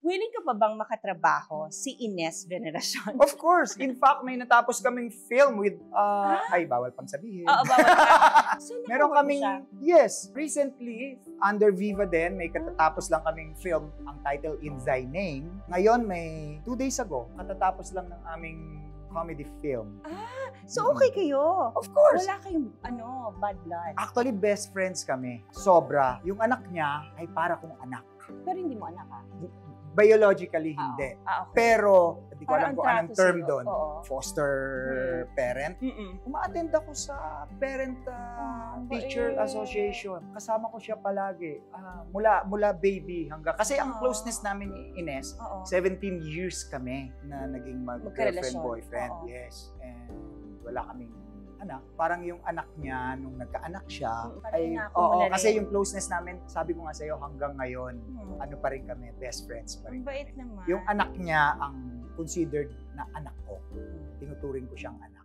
willing ka pa bang makatrabaho si Ines Veneracion? Of course. In fact, may natapos kaming film with, ay, bawal pang sabihin. Oo, bawal ka. So, Meron nakawork kaming, siya? yes, recently, under Viva din, may katatapos lang kaming film, ang title In Thy Name. Ngayon, may 2 days ago, katatapos lang ng aming comedy film. So, okay kayo? Of course. Wala kayong, bad blood? Actually, best friends kami. Sobra. Yung anak niya ay para kong anak. Pero hindi mo anak, Biologically, hindi. Okay. Pero, hindi ko Parang alam kung anong trato term sa'yo. doon. Oo. Foster parent. Uma-attend ako sa parent teacher association. Kasama ko siya palagi. Mula baby hanggang... Kasi ang closeness namin ni Ines, 17 years kami na naging mag-girlfriend, boyfriend. Oo. Yes. And wala kaming anak. Parang yung anak niya, nung nagkaanak siya, kasi yung closeness namin, sabi ko nga sa'yo, hanggang ngayon, ano pa rin kami, best friends pa rin. Ang bait naman. Yung anak niya ang considered na anak ko. Tinuturing ko siyang anak.